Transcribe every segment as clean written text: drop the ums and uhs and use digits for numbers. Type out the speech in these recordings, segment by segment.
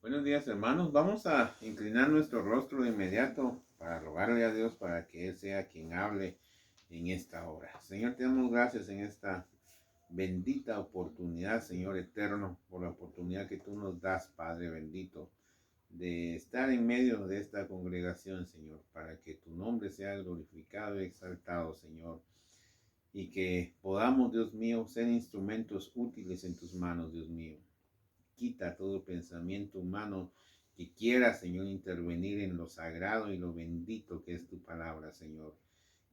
Buenos días, hermanos. Vamos a inclinar nuestro rostro de inmediato para rogarle a Dios para que Él sea quien hable en esta hora. Señor, te damos gracias en esta bendita oportunidad, Señor eterno, por la oportunidad que tú nos das, Padre bendito, de estar en medio de esta congregación, Señor, para que tu nombre sea glorificado y exaltado, Señor, y que podamos, Dios mío, ser instrumentos útiles en tus manos, Dios mío. Quita todo pensamiento humano que quiera, Señor, intervenir en lo sagrado y lo bendito que es tu palabra, Señor.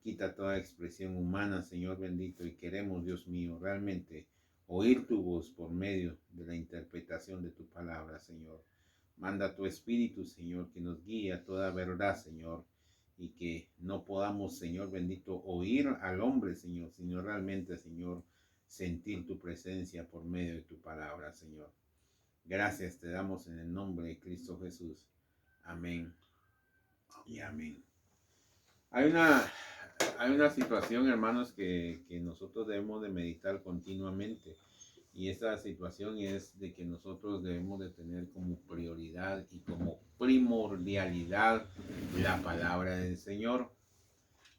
Quita toda expresión humana, Señor bendito, y queremos, Dios mío, realmente oír tu voz por medio de la interpretación de tu palabra, Señor. Manda tu Espíritu, Señor, que nos guíe a toda verdad, Señor, y que no podamos, Señor bendito, oír al hombre, Señor, sino realmente, Señor, sentir tu presencia por medio de tu palabra, Señor. Gracias te damos en el nombre de Cristo Jesús. Amén y amén. Hay una situación, hermanos, que nosotros debemos de meditar continuamente. Y esta situación es de que nosotros debemos de tener como prioridad y como primordialidad la palabra del Señor.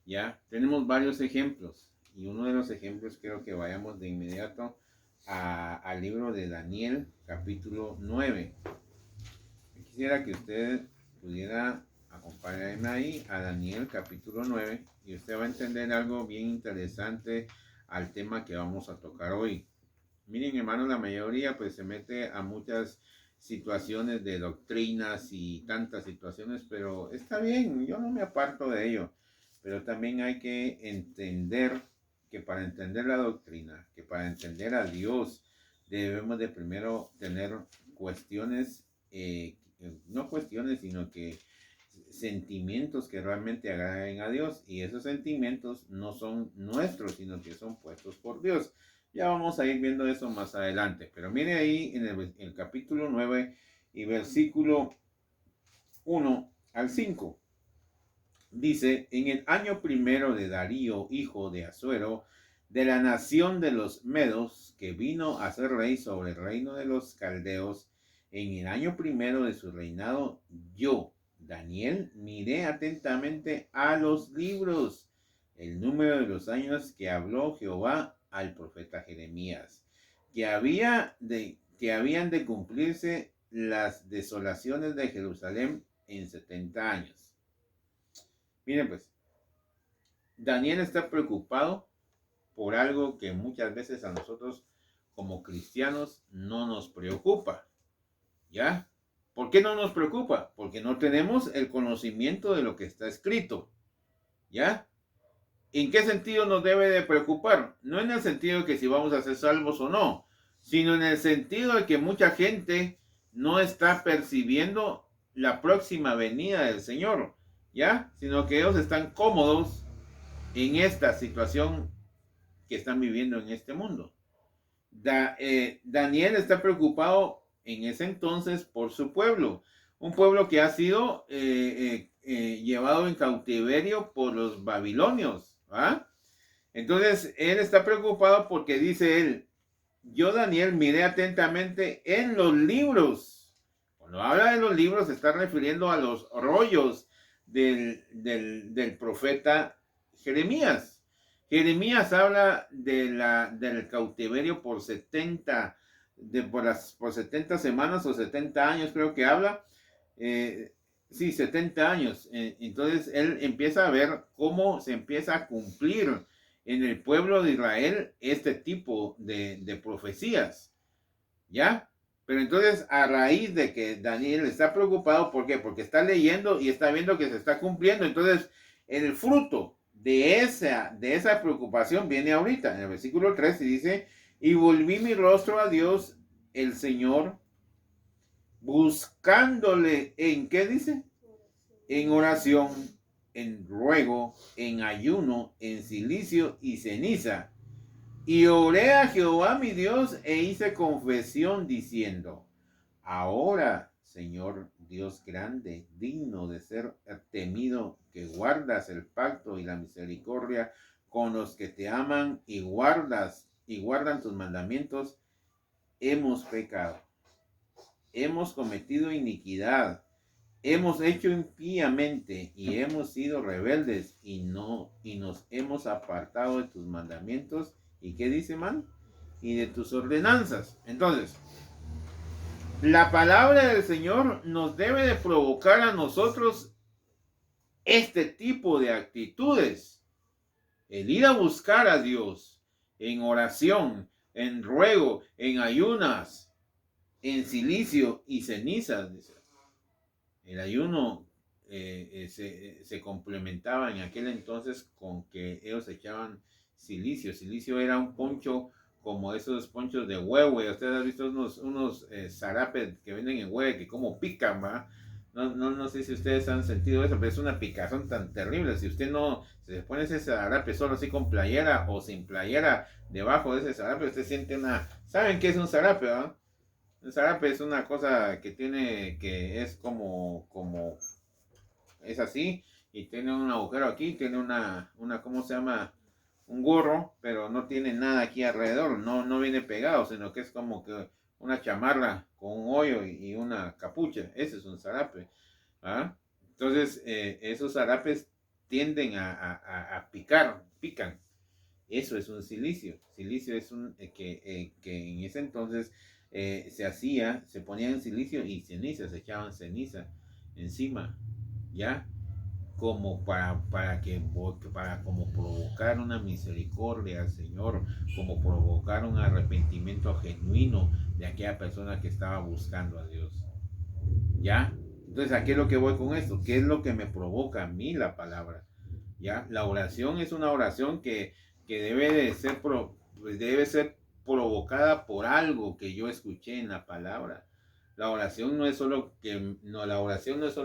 Ya tenemos varios ejemplos. Y uno de los ejemplos creo que vayamos de inmediato al libro de Daniel, capítulo 9. Quisiera que usted pudiera acompañarme ahí a Daniel capítulo 9 y usted va a entender algo bien interesante al tema que vamos a tocar hoy. Miren, hermanos, la mayoría pues se mete a muchas situaciones de doctrinas y tantas situaciones, pero está bien, yo no me aparto de ello. Pero también hay que entender que para entender la doctrina, que para entender a Dios, debemos de primero tener cuestiones, no cuestiones, sino que sentimientos que realmente agraden a Dios. Y esos sentimientos no son nuestros, sino que son puestos por Dios. Ya vamos a ir viendo eso más adelante. Pero mire ahí en el capítulo 9 y versículo 1 al 5. Dice, en el año primero de Darío, hijo de Asuero, de la nación de los Medos, que vino a ser rey sobre el reino de los Caldeos, en el año primero de su reinado, yo, Daniel, miré atentamente a los libros, el número de los años que habló Jehová al profeta Jeremías, que habían de cumplirse las desolaciones de Jerusalén en 70 años. Miren pues, Daniel está preocupado por algo que muchas veces a nosotros como cristianos no nos preocupa. ¿Ya? ¿Por qué no nos preocupa? Porque no tenemos el conocimiento de lo que está escrito. ¿Ya? ¿En qué sentido nos debe de preocupar? No en el sentido de que si vamos a ser salvos o no, sino en el sentido de que mucha gente no está percibiendo la próxima venida del Señor. ¿Ya? Sino que ellos están cómodos en esta situación que están viviendo en este mundo. Daniel está preocupado en ese entonces por su pueblo, un pueblo que ha sido llevado en cautiverio por los babilonios. ¿Ah? Entonces él está preocupado porque dice él, yo Daniel miré atentamente en los libros. Cuando habla de los libros se está refiriendo a los rollos del profeta Jeremías. Jeremías habla del cautiverio por 70, por 70 semanas o 70 años creo que habla. Sí, 70 años. Entonces él empieza a ver cómo se empieza a cumplir en el pueblo de Israel este tipo de profecías. ¿Ya? Pero entonces a raíz de que Daniel está preocupado, ¿por qué? Porque está leyendo y está viendo que se está cumpliendo. Entonces el fruto de esa preocupación viene ahorita. En el versículo 3 dice, y volví mi rostro a Dios, el Señor, buscándole, ¿en qué dice? En oración, en ruego, en ayuno, en silicio y ceniza. Y oré a Jehová mi Dios e hice confesión diciendo, ahora, Señor Dios grande, digno de ser temido, que guardas el pacto y la misericordia con los que te aman y guardan tus mandamientos, hemos pecado. hemos cometido iniquidad, hemos hecho impíamente y hemos sido rebeldes y nos hemos apartado de tus mandamientos. ¿Y qué dice, man? Y de tus ordenanzas. Entonces, la palabra del Señor nos debe de provocar a nosotros este tipo de actitudes. El ir a buscar a Dios en oración, en ruego, en ayunas, en silicio y cenizas. El ayuno se complementaba en aquel entonces con que ellos echaban silicio. Silicio era un poncho como esos ponchos de huevo. Ustedes han visto unos zarapes que venden en huevo que como pican, ¿va? No sé si ustedes han sentido eso, pero es una picazón tan terrible. Si usted no se pone ese zarape solo así con playera o sin playera debajo de ese zarape, usted siente una... ¿Saben qué es un zarape, va? El zarape es una cosa que es como es así, y tiene un agujero aquí, tiene una ¿cómo se llama? Un gorro, pero no tiene nada aquí alrededor, no viene pegado, sino que es como que una chamarra con un hoyo y una capucha. Ese es un zarape. ¿Ah? Entonces, esos zarapes tienden a pican. Eso es un silicio. Silicio es que en ese entonces se ponía en silicio y ceniza, se echaban ceniza encima, ¿ya? Como para como provocar una misericordia al Señor, como provocar un arrepentimiento genuino de aquella persona que estaba buscando a Dios, ¿ya? Entonces, ¿a qué es lo que voy con esto? ¿Qué es lo que me provoca a mí la palabra? ¿Ya? La oración es una oración que debe ser provocada por algo que yo escuché en la palabra. La oración no es solo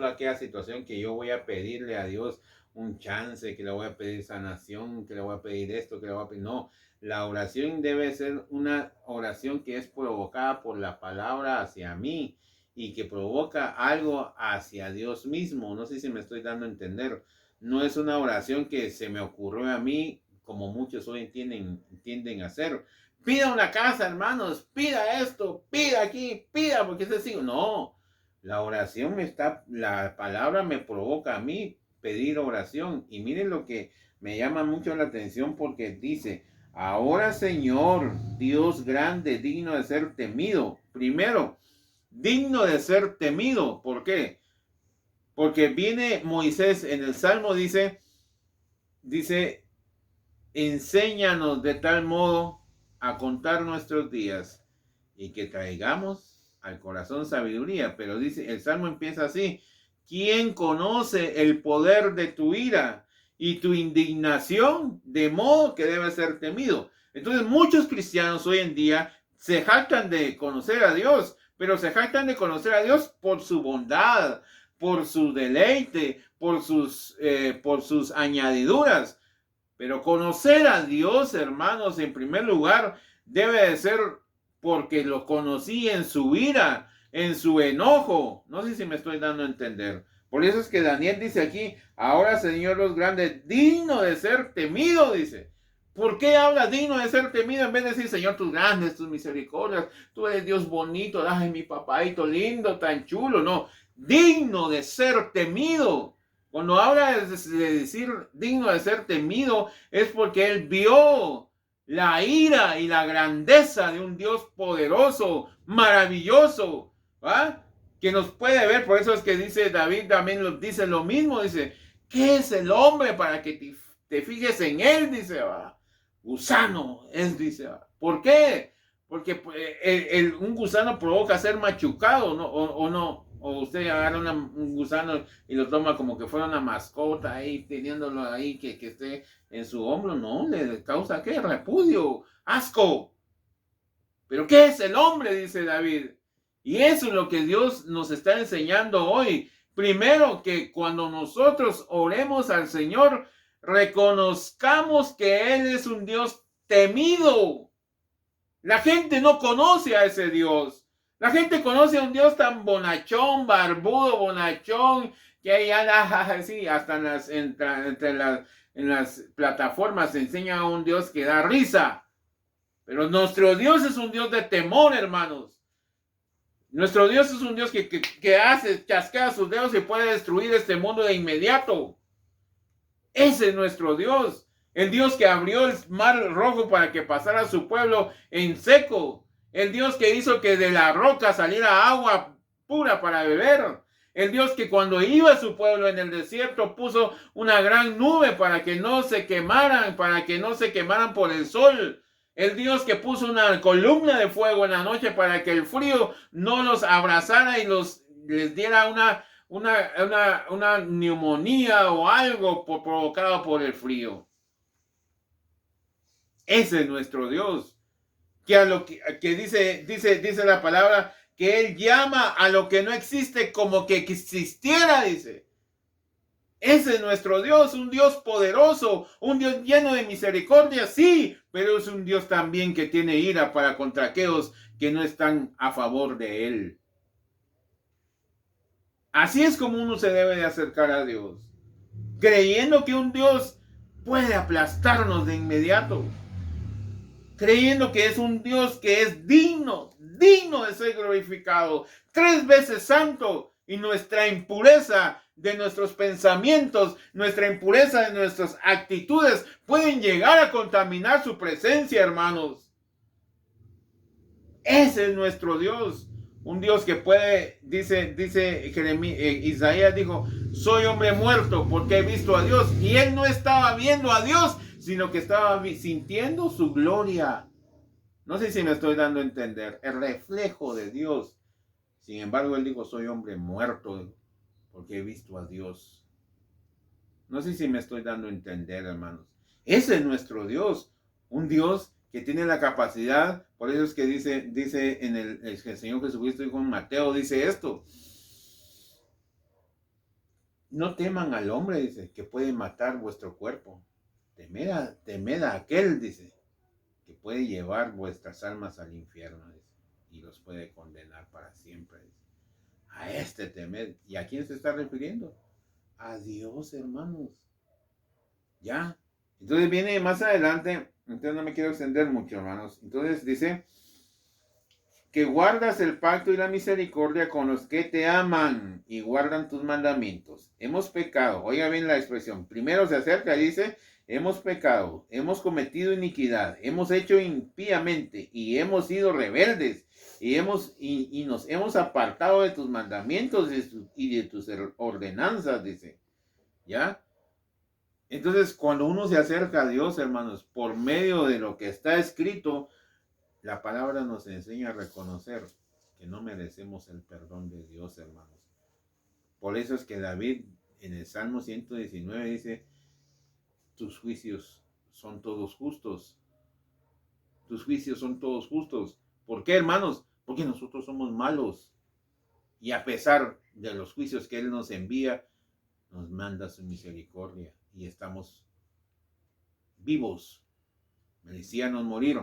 aquella situación que yo voy a pedirle a Dios un chance, que le voy a pedir sanación, que le voy a pedir esto, que le voy a pedir... No, la oración debe ser una oración que es provocada por la palabra hacia mí y que provoca algo hacia Dios mismo. No sé si me estoy dando a entender. No es una oración que se me ocurrió a mí, como muchos hoy tienden a hacer. Pida una casa, hermanos, pida esto, pida aquí, pida, porque es así. No, la palabra me provoca a mí pedir oración. Y miren lo que me llama mucho la atención, porque dice: ahora, Señor, Dios grande, digno de ser temido. Primero, digno de ser temido. ¿Por qué? Porque viene Moisés en el Salmo, dice, enséñanos de tal modo a contar nuestros días y que traigamos al corazón sabiduría. Pero dice, el Salmo empieza así: ¿quién conoce el poder de tu ira y tu indignación, de modo que debe ser temido? Entonces, muchos cristianos hoy en día se jactan de conocer a Dios, pero se jactan de conocer a Dios por su bondad, por su deleite, por sus añadiduras. Pero conocer a Dios, hermanos, en primer lugar, debe de ser porque lo conocí en su ira, en su enojo. No sé si me estoy dando a entender. Por eso es que Daniel dice aquí: ahora, Señor Dios grande, digno de ser temido, dice. ¿Por qué habla digno de ser temido en vez de decir: Señor, tus grandes, tus misericordias, tú eres Dios bonito, ay, mi papaito lindo, tan chulo? No, digno de ser temido. Cuando habla de decir digno de ser temido, es porque él vio la ira y la grandeza de un Dios poderoso, maravilloso, ¿va? Que nos puede ver. Por eso es que dice David, también dice lo mismo, dice: ¿qué es el hombre para que te fijes en él? Dice, ¿va? Gusano es, dice, ¿va? ¿Por qué? Porque un gusano provoca ser machucado, ¿no? O no. O usted agarra un gusano y lo toma como que fuera una mascota ahí, teniéndolo ahí que esté en su hombro. No, le causa ¿qué? Repudio, asco. ¿Pero qué es el hombre? Dice David. Y eso es lo que Dios nos está enseñando hoy. Primero, que cuando nosotros oremos al Señor, reconozcamos que Él es un Dios temido. La gente no conoce a ese Dios. La gente conoce a un Dios tan bonachón, barbudo, bonachón, que ahí anda así, hasta en las plataformas se enseña a un Dios que da risa. Pero nuestro Dios es un Dios de temor, hermanos. Nuestro Dios es un Dios que hace, chasquea sus dedos y puede destruir este mundo de inmediato. Ese es nuestro Dios. El Dios que abrió el mar rojo para que pasara su pueblo en seco. El Dios que hizo que de la roca saliera agua pura para beber. El Dios que cuando iba a su pueblo en el desierto puso una gran nube para que no se quemaran, por el sol. El Dios que puso una columna de fuego en la noche para que el frío no los abrazara y les diera una neumonía o algo provocado por el frío. Ese es nuestro Dios. Que a lo que dice la palabra, que Él llama a lo que no existe como que existiera, dice. Ese es nuestro Dios, un Dios poderoso, un Dios lleno de misericordia, sí, pero es un Dios también que tiene ira para contra aquellos que no están a favor de Él. Así es como uno se debe de acercar a Dios, creyendo que un Dios puede aplastarnos de inmediato, creyendo que es un Dios que es digno de ser glorificado, 3 veces santo, y nuestra impureza de nuestros pensamientos, nuestra impureza de nuestras actitudes pueden llegar a contaminar su presencia, hermanos. Ese es nuestro Dios. Un Dios que puede, dice Isaías dijo, soy hombre muerto porque he visto a Dios. Y él no estaba viendo a Dios, sino que estaba sintiendo su gloria. No sé si me estoy dando a entender. El reflejo de Dios. Sin embargo, él dijo, soy hombre muerto porque he visto a Dios. No sé si me estoy dando a entender, hermanos. Ese es nuestro Dios. Un Dios que tiene la capacidad, por eso es que dice en el Señor Jesucristo dijo en Mateo, dice esto. No teman al hombre, dice, que puede matar vuestro cuerpo. Temed a aquel, dice, que puede llevar vuestras almas al infierno, dice, y los puede condenar para siempre, dice. A este temed. ¿Y a quién se está refiriendo? A Dios, hermanos. ¿Ya? Entonces viene más adelante, entonces no me quiero extender mucho, hermanos. Entonces dice que guardas el pacto y la misericordia con los que te aman y guardan tus mandamientos. Hemos pecado, oiga bien la expresión. Primero se acerca y dice, hemos pecado, hemos cometido iniquidad, hemos hecho impíamente y hemos sido rebeldes y nos hemos apartado de tus mandamientos y de tus ordenanzas, dice. ¿Ya? Entonces, cuando uno se acerca a Dios, hermanos, por medio de lo que está escrito, la palabra nos enseña a reconocer que no merecemos el perdón de Dios, hermanos. Por eso es que David en el Salmo 119 dice, tus juicios son todos justos. Tus juicios son todos justos. ¿Por qué, hermanos? Porque nosotros somos malos. Y a pesar de los juicios que Él nos envía, nos manda su misericordia. Y estamos vivos. Merecíamos morir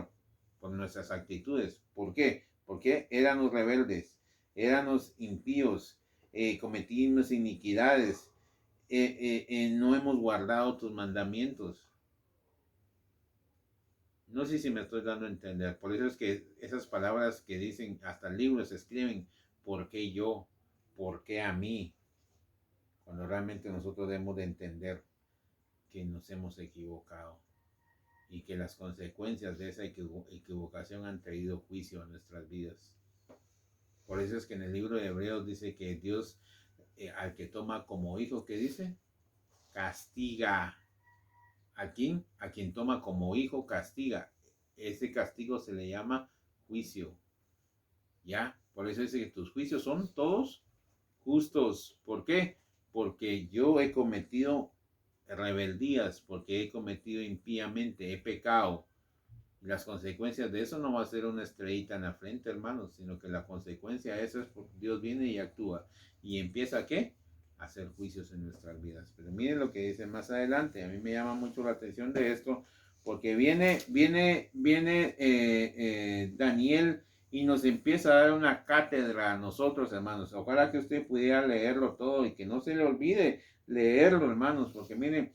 por nuestras actitudes. ¿Por qué? Porque éramos rebeldes, éramos impíos, cometimos iniquidades, no hemos guardado tus mandamientos. No sé si me estoy dando a entender. Por eso es que esas palabras que dicen, hasta libros se escriben, ¿por qué yo? ¿Por qué a mí? Cuando realmente nosotros debemos de entender que nos hemos equivocado y que las consecuencias de esa equivocación han traído juicio a nuestras vidas. Por eso es que en el libro de Hebreos dice que Dios, al que toma como hijo, ¿qué dice? Castiga. ¿A quién? A quien toma como hijo, castiga. Ese castigo se le llama juicio. ¿Ya? Por eso dice que tus juicios son todos justos. ¿Por qué? Porque yo he cometido rebeldías, porque he cometido impíamente, he pecado. Y las consecuencias de eso no va a ser una estrellita en la frente, hermanos, sino que la consecuencia de eso es porque Dios viene y actúa. ¿Y empieza ¿qué? A hacer juicios en nuestras vidas. Pero miren lo que dice más adelante. A mí me llama mucho la atención de esto, porque viene Daniel y nos empieza a dar una cátedra a nosotros, hermanos. Ojalá que usted pudiera leerlo todo y que no se le olvide leerlo, hermanos, porque miren,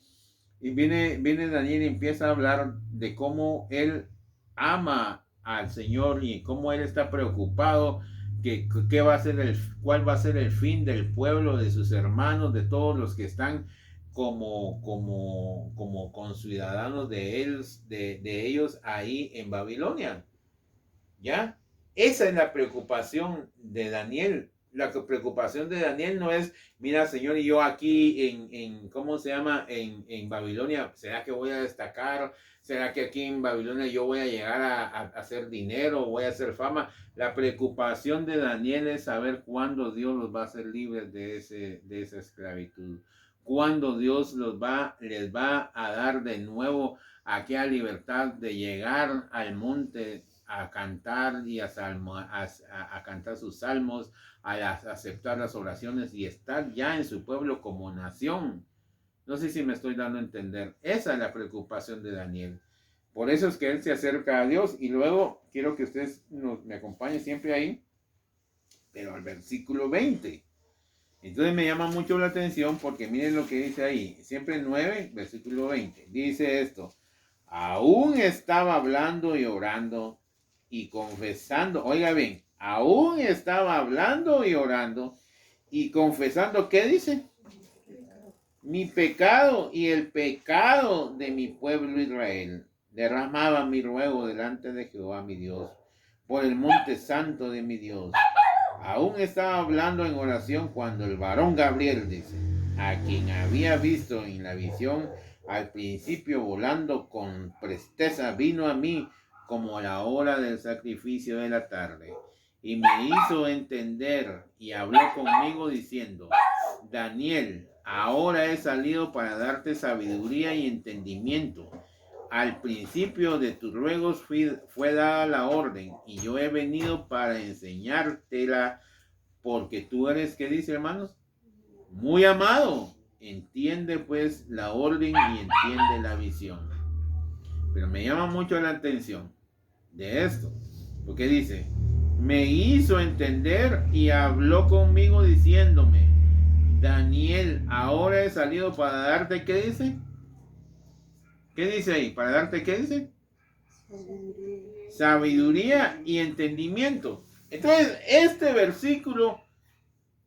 y viene Daniel y empieza a hablar de cómo él ama al Señor y cómo él está preocupado qué va a ser cuál va a ser el fin del pueblo, de sus hermanos, de todos los que están como conciudadanos de ellos ahí en Babilonia. ¿Ya? Esa es la preocupación de Daniel. La preocupación de Daniel no es, mira, Señor, y yo aquí ¿cómo se llama? En Babilonia, ¿será que voy a destacar? ¿Será que aquí en Babilonia yo voy a llegar a hacer dinero? ¿Voy a hacer fama? La preocupación de Daniel es saber cuándo Dios los va a hacer libres de esa esclavitud. Cuándo Dios les va a dar de nuevo aquella libertad de llegar al monte a cantar y a cantar sus salmos, a aceptar las oraciones y estar ya en su pueblo como nación. No sé si me estoy dando a entender. Esa es la preocupación de Daniel. Por eso es que él se acerca a Dios. Y luego quiero que ustedes me acompañen siempre ahí, pero al versículo 20. Entonces me llama mucho la atención porque miren lo que dice ahí. Siempre 9, versículo 20. Dice esto. Aún estaba hablando y orando y confesando, oiga bien, aún estaba hablando y orando y confesando, ¿qué dice? Mi pecado y el pecado de mi pueblo Israel. Derramaba mi ruego delante de Jehová mi Dios, por el monte santo de mi Dios. Aún estaba hablando en oración cuando el varón Gabriel, dice, a quien había visto en la visión al principio volando con presteza, vino a mí como a la hora del sacrificio de la tarde, y me hizo entender y habló conmigo diciendo, Daniel, ahora he salido para darte sabiduría y entendimiento. Al principio de tus ruegos fue dada la orden, y yo he venido para enseñártela, porque tú eres, ¿qué dice, hermanos? Muy amado. Entiende pues la orden y entiende la visión. Pero me llama mucho la atención de esto, porque dice, me hizo entender y habló conmigo diciéndome, Daniel, ahora he salido para darte, ¿qué dice? ¿Qué dice ahí? ¿Para darte qué dice? Sabiduría y entendimiento. Entonces, este versículo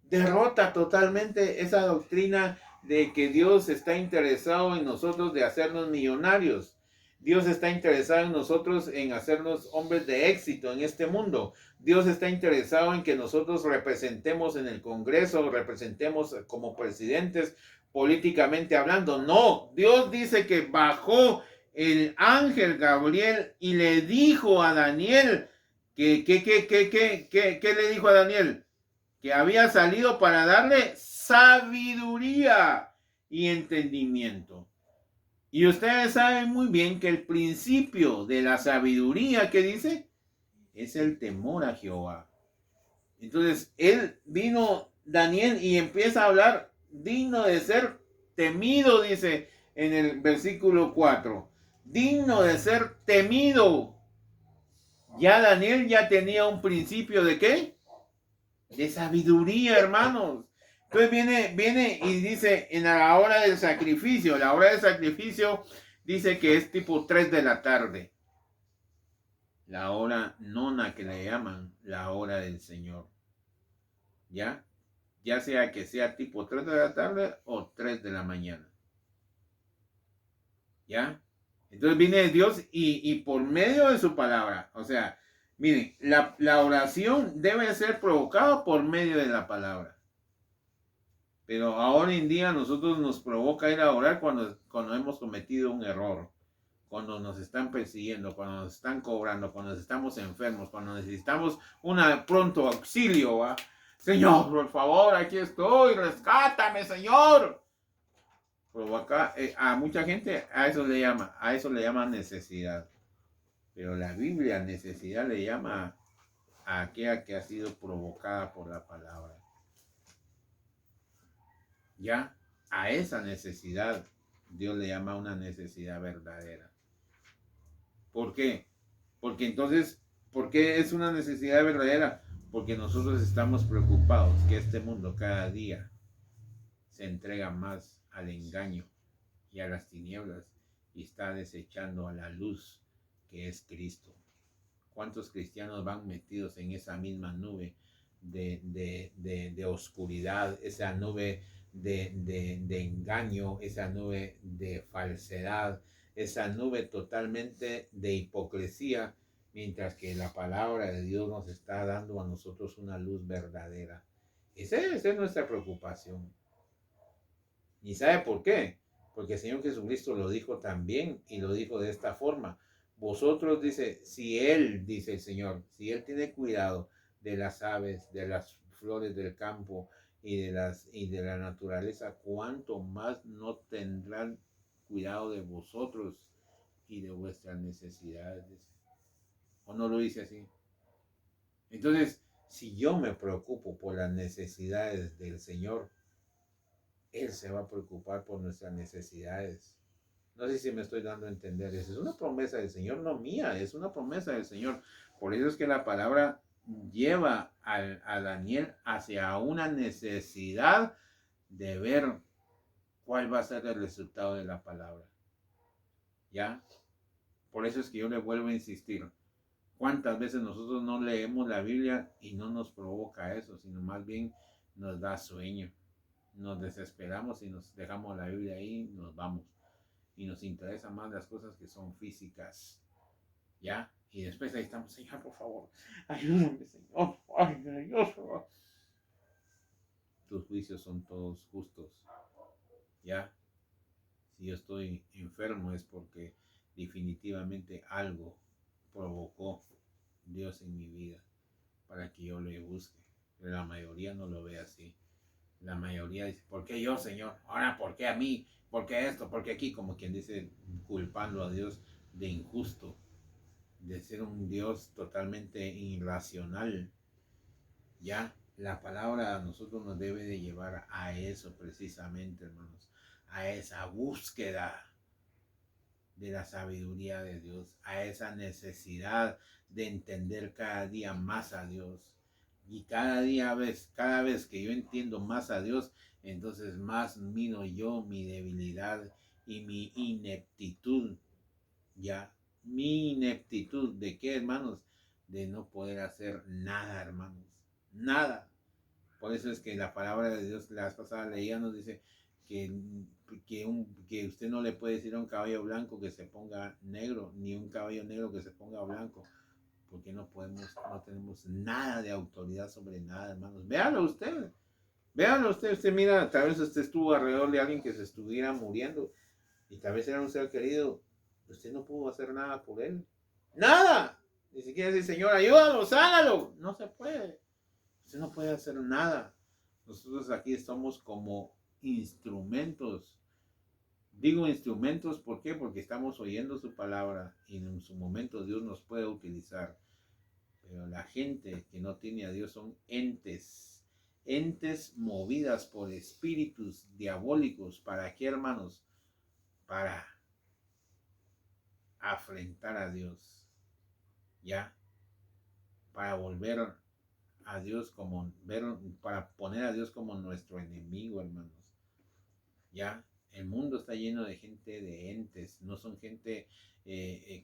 derrota totalmente esa doctrina de que Dios está interesado en nosotros de hacernos millonarios. Dios está interesado en nosotros en hacernos hombres de éxito en este mundo. Dios está interesado en que nosotros representemos en el Congreso, representemos como presidentes políticamente hablando. No, Dios dice que bajó el ángel Gabriel y le dijo a Daniel, ¿qué le dijo a Daniel? Que había salido para darle sabiduría y entendimiento. Y ustedes saben muy bien que el principio de la sabiduría, ¿qué dice? Es el temor a Jehová. Entonces, Daniel, y empieza a hablar digno de ser temido, dice en el versículo 4. Digno de ser temido. Ya Daniel ya tenía un principio de ¿qué? De sabiduría, hermanos. Entonces viene y dice en la hora del sacrificio. La hora del sacrificio dice que es tipo 3 de la tarde. La hora nona que le llaman la hora del Señor. ¿Ya? Ya sea que sea tipo 3 de la tarde o 3 de la mañana. ¿Ya? Entonces viene Dios y por medio de su palabra, o sea, miren, la oración debe ser provocada por medio de la palabra. Pero ahora en día nosotros nos provoca ir a orar cuando hemos cometido un error, cuando nos están persiguiendo, cuando nos están cobrando, cuando estamos enfermos, cuando necesitamos un pronto auxilio. ¿Va? Señor, por favor, aquí estoy, rescátame, Señor. Provoca a mucha gente a eso le llama necesidad. Pero la Biblia necesidad le llama a aquella que ha sido provocada por la palabra. Ya a esa necesidad Dios le llama una necesidad verdadera. ¿Por qué? Porque entonces, ¿por qué es una necesidad verdadera? Porque nosotros estamos preocupados que este mundo cada día se entrega más al engaño y a las tinieblas y está desechando a la luz que es Cristo. ¿Cuántos cristianos van metidos en esa misma nube de oscuridad, esa nube de engaño, esa nube de falsedad, esa nube totalmente de hipocresía, mientras que la palabra de Dios nos está dando a nosotros una luz verdadera. Esa es nuestra preocupación. ¿Y sabe por qué? Porque el Señor Jesucristo lo dijo también y lo dijo de esta forma. Vosotros, dice, si Él, dice el Señor, si Él tiene cuidado de las aves, de las flores del campo y de la naturaleza, ¿cuánto más no tendrán cuidado de vosotros y de vuestras necesidades? ¿O no lo dice así? Entonces, si yo me preocupo por las necesidades del Señor, Él se va a preocupar por nuestras necesidades. No sé si me estoy dando a entender. Esa es una promesa del Señor, no mía, es una promesa del Señor. Por eso es que la palabra lleva a Daniel hacia una necesidad de ver cuál va a ser el resultado de la palabra. ¿Ya? Por eso es que yo le vuelvo a insistir. ¿Cuántas veces nosotros no leemos la Biblia y no nos provoca eso, sino más bien nos da sueño? Nos desesperamos y nos dejamos la Biblia ahí y nos vamos. Y nos interesan más las cosas que son físicas. ¿Ya? Y después ahí estamos, Señor, por favor, ayúdame, Señor. Ay, Dios. Tus juicios son todos justos. ¿Ya? Si yo estoy enfermo es porque definitivamente algo provocó Dios en mi vida para que yo le busque. Pero la mayoría no lo ve así. La mayoría dice, ¿por qué yo, Señor? Ahora, ¿por qué a mí? ¿Por qué esto? ¿Por qué aquí? Como quien dice, culpando a Dios de injusto, de ser un Dios totalmente irracional. Ya, la palabra a nosotros nos debe de llevar a eso precisamente, hermanos, a esa búsqueda de la sabiduría de Dios, a esa necesidad de entender cada día más a Dios. Y cada vez que yo entiendo más a Dios, entonces más miro yo mi debilidad y mi ineptitud. Ya, mi ineptitud, ¿de qué, hermanos? De no poder hacer nada, hermanos. Nada. Por eso es que la palabra de Dios, la vez pasada leía, nos dice que, que usted no le puede decir a un caballo blanco que se ponga negro, ni un caballo negro que se ponga blanco, porque no tenemos nada de autoridad sobre nada, hermanos. Véalo usted mira, tal vez usted estuvo alrededor de alguien que se estuviera muriendo, y tal vez era un ser querido, usted no pudo hacer nada por él. ¡Nada! Ni siquiera decir, Señor, ayúdalo, sánalo. No se puede. Usted no puede hacer nada. Nosotros aquí estamos como instrumentos. Digo instrumentos, ¿por qué? Porque estamos oyendo su palabra y en su momento Dios nos puede utilizar. Pero la gente que no tiene a Dios son entes. Entes movidas por espíritus diabólicos. ¿Para qué, hermanos? Para afrentar a Dios. ¿Ya? Para volver a Dios como para poner a Dios como nuestro enemigo, hermanos. Ya, el mundo está lleno de gente, de entes, no son gente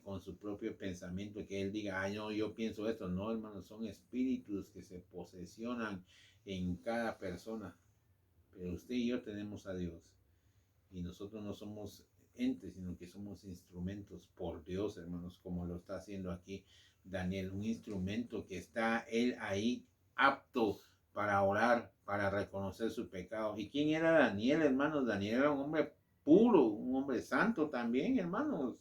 con su propio pensamiento, que él diga, ay no, yo pienso esto, no, hermanos, son espíritus que se posesionan en cada persona. Pero usted y yo tenemos a Dios y nosotros no somos entes, sino que somos instrumentos por Dios, hermanos, como lo está haciendo aquí Daniel, un instrumento que está él ahí apto para orar, para reconocer su pecado. ¿Y quién era Daniel, hermanos? Daniel era un hombre puro, un hombre santo también, hermanos,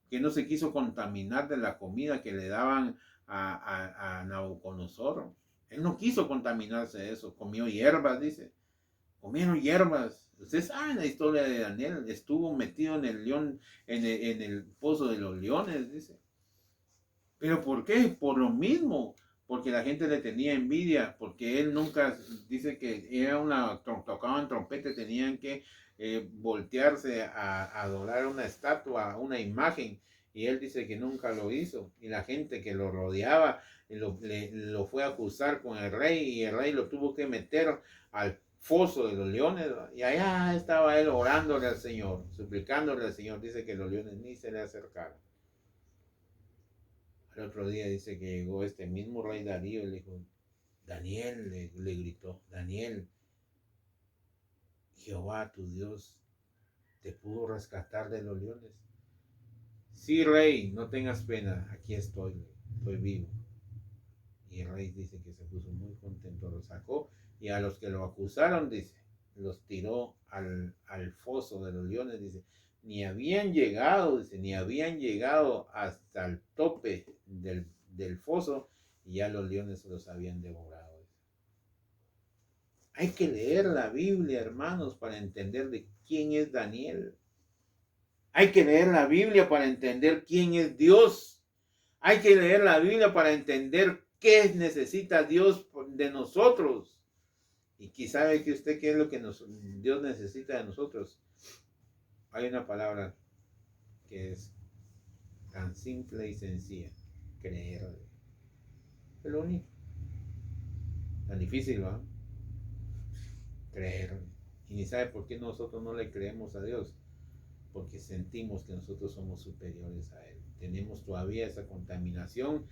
que no se quiso contaminar de la comida que le daban a Nabucodonosor. Él no quiso contaminarse de eso, comió hierbas, dice. Comieron hierbas. Ustedes saben la historia de Daniel. Estuvo metido en el león, en el pozo de los leones, dice. ¿Pero por qué? Por lo mismo. Porque la gente le tenía envidia. Porque él nunca, dice que tocaban trompeta, tenían que voltearse a adorar una estatua, una imagen. Y él dice que nunca lo hizo. Y la gente que lo rodeaba lo fue a acusar con el rey. Y el rey lo tuvo que meter al foso de los leones. Y allá estaba él orándole al Señor, suplicándole al Señor. Dice que los leones ni se le acercaron. El otro día dice que llegó este mismo rey Darío y le dijo, Daniel le gritó, Daniel, Jehová tu Dios te pudo rescatar de los leones. Sí, rey, no tengas pena, aquí estoy vivo. Y el rey dice que se puso muy contento, lo sacó y a los que lo acusaron, dice, los tiró al foso de los leones, dice, ni habían llegado hasta el tope del foso y ya los leones los habían devorado. Hay que leer la Biblia, hermanos, para entender de quién es Daniel. Hay que leer la Biblia para entender quién es Dios. Hay que leer la Biblia para entender qué necesita Dios de nosotros. Y quizá sabe que usted qué es lo que Dios necesita de nosotros. Hay una palabra que es tan simple y sencilla. Creerle. Es lo único. Tan difícil, ¿va? Creerle. Y ni sabe por qué nosotros no le creemos a Dios. Porque sentimos que nosotros somos superiores a Él. Tenemos todavía esa contaminación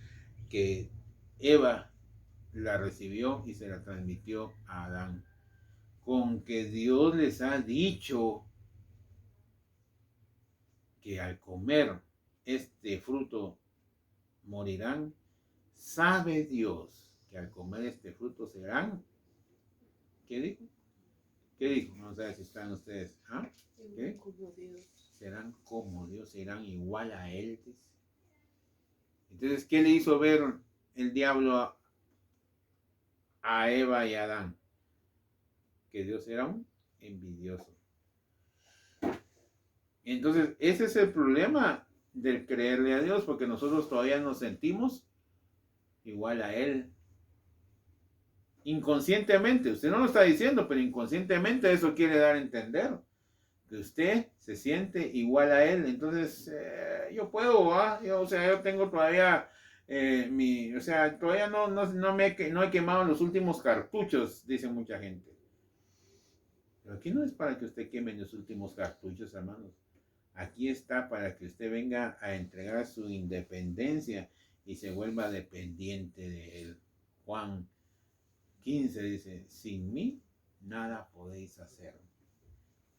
que Eva la recibió y se la transmitió a Adán. Con que Dios les ha dicho que al comer este fruto morirán, sabe Dios que al comer este fruto serán, ¿qué dijo? ¿Qué dijo? No sé si están ustedes, ¿ah? ¿Qué? Como Dios. Serán como Dios, serán igual a Él. Entonces, ¿qué le hizo ver el diablo a Eva y a Adán? Que Dios era un envidioso. Entonces, ese es el problema del creerle a Dios, porque nosotros todavía nos sentimos igual a Él. Inconscientemente, usted no lo está diciendo, pero inconscientemente eso quiere dar a entender. Que usted se siente igual a Él. Entonces, yo puedo, yo tengo todavía todavía no he quemado los últimos cartuchos, dice mucha gente. Pero aquí no es para que usted queme los últimos cartuchos, hermanos. Aquí está para que usted venga a entregar su independencia y se vuelva dependiente de Él. Juan 15 dice, sin mí nada podéis hacer.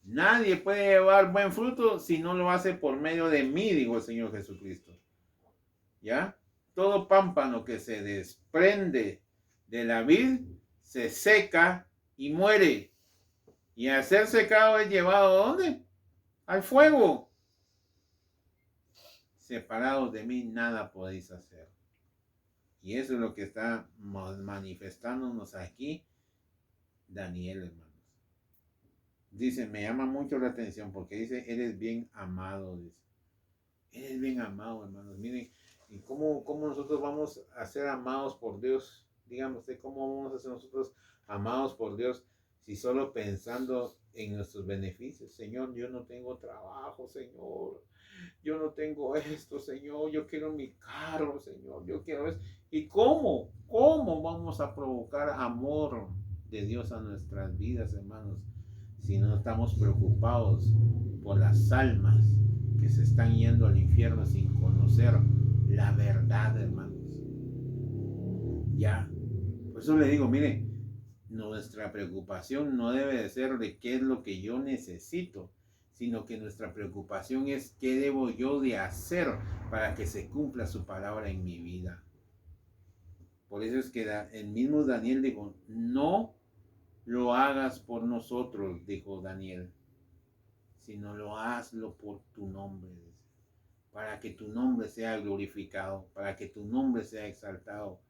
Nadie puede llevar buen fruto si no lo hace por medio de mí, dijo el Señor Jesucristo. ¿Ya? Todo pámpano que se desprende de la vid se seca y muere. Y al ser secado es llevado ¿a dónde? Al fuego. Separados de mí nada podéis hacer. Y eso es lo que está manifestándonos aquí Daniel, hermanos. Dice, me llama mucho la atención porque dice, eres bien amado, dice. Eres bien amado, hermanos. Miren, ¿y cómo nosotros vamos a ser amados por Dios? Dígame ¿cómo vamos a ser nosotros amados por Dios si solo pensando en nuestros beneficios? Señor, yo no tengo trabajo, Señor. Yo no tengo esto, Señor. Yo quiero mi carro, Señor. Yo quiero eso. ¿Y cómo? ¿Cómo vamos a provocar amor de Dios a nuestras vidas, hermanos? Si no estamos preocupados por las almas que se están yendo al infierno sin conocer la verdad, hermanos. Ya. Por eso le digo, mire, nuestra preocupación no debe de ser de qué es lo que yo necesito, sino que nuestra preocupación es qué debo yo de hacer para que se cumpla su palabra en mi vida. Por eso es que el mismo Daniel dijo, no lo hagas por nosotros, dijo Daniel, sino lo hazlo por tu nombre, para que tu nombre sea glorificado, para que tu nombre sea exaltado.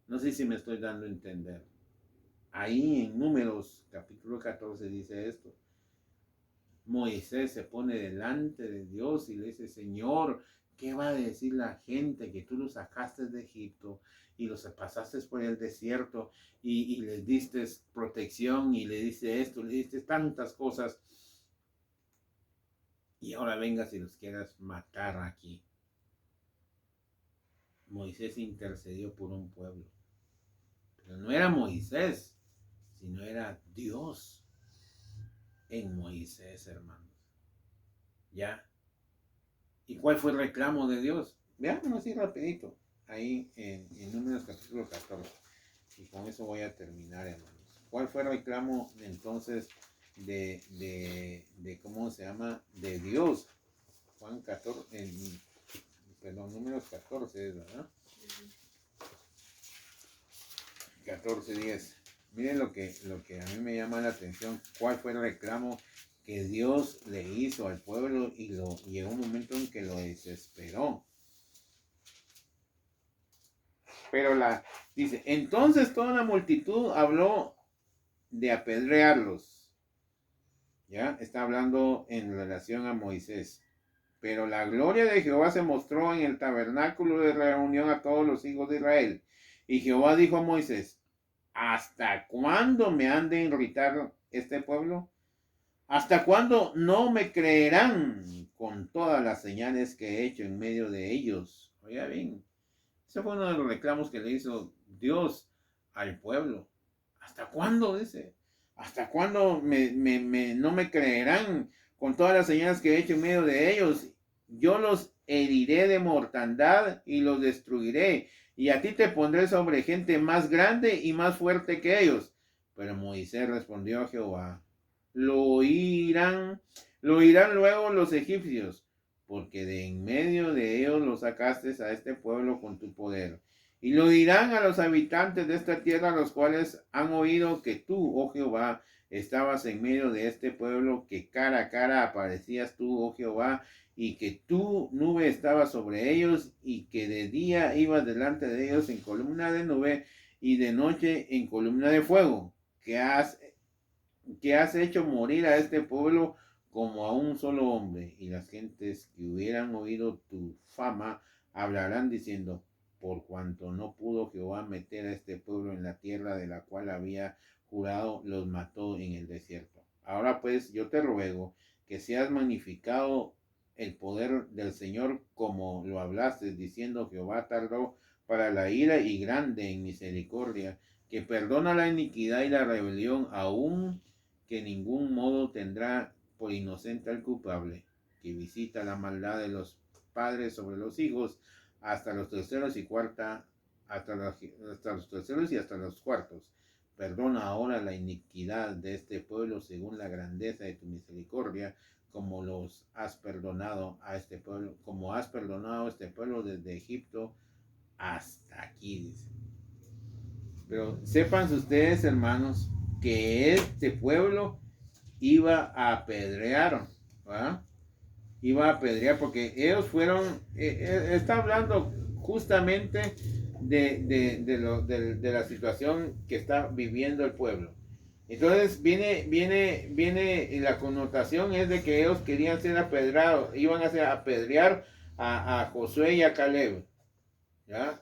No sé si me estoy dando a entender. Ahí en Números capítulo 14 dice esto. Moisés se pone delante de Dios y le dice, Señor, ¿qué va a decir la gente que tú los sacaste de Egipto y los pasaste por el desierto y les diste protección y le diste esto, le diste tantas cosas y ahora vengas y los quieras matar aquí? Moisés intercedió por un pueblo, pero no era Moisés, sino era Dios en Moisés, hermanos. ¿Ya? ¿Y cuál fue el reclamo de Dios? Veámoslo así rapidito, ahí en Números capítulo 14. Y con eso voy a terminar, hermanos. ¿Cuál fue el reclamo entonces de ¿cómo se llama? De Dios. Juan 14, perdón, números 14 es, ¿verdad? 14:10. Miren lo que a mí me llama la atención. ¿Cuál fue el reclamo que Dios le hizo al pueblo? Y llegó un momento en que lo desesperó. Pero dice, entonces toda la multitud habló de apedrearlos. Ya está hablando en relación a Moisés. Pero la gloria de Jehová se mostró en el tabernáculo de reunión a todos los hijos de Israel. Y Jehová dijo a Moisés, ¿hasta cuándo me han de irritar este pueblo? ¿Hasta cuándo no me creerán con todas las señales que he hecho en medio de ellos? Oiga bien, ese fue uno de los reclamos que le hizo Dios al pueblo. ¿Hasta cuándo? Dice. ¿Hasta cuándo no me creerán con todas las señales que he hecho en medio de ellos? Yo los heriré de mortandad y los destruiré. Y a ti te pondré sobre gente más grande y más fuerte que ellos. Pero Moisés respondió a Jehová, lo oirán luego los egipcios, porque de en medio de ellos lo sacaste a este pueblo con tu poder. Y lo dirán a los habitantes de esta tierra, los cuales han oído que tú, oh Jehová, estabas en medio de este pueblo, que cara a cara aparecías tú, oh Jehová, y que tu nube estaba sobre ellos, y que de día ibas delante de ellos en columna de nube, y de noche en columna de fuego, que has hecho morir a este pueblo como a un solo hombre. Y las gentes que hubieran oído tu fama hablarán diciendo, por cuanto no pudo Jehová meter a este pueblo en la tierra de la cual había jurado, los mató en el desierto. Ahora pues yo te ruego que seas magnificado el poder del Señor como lo hablaste, diciendo, Jehová tardó para la ira y grande en misericordia, que perdona la iniquidad y la rebelión, aún que en ningún modo tendrá por inocente al culpable, que visita la maldad de los padres sobre los hijos hasta los terceros y hasta los terceros y hasta los cuartos. Perdona ahora la iniquidad de este pueblo según la grandeza de tu misericordia, como los has perdonado a este pueblo, como has perdonado a este pueblo desde Egipto hasta aquí, dice. Pero sepan ustedes, hermanos, que este pueblo iba a apedrear, ¿verdad? Iba a apedrear porque ellos fueron, está hablando justamente de la situación que está viviendo el pueblo. Entonces viene la connotación es de que ellos querían ser apedreados, iban a apedrear a Josué y a Caleb, ¿ya?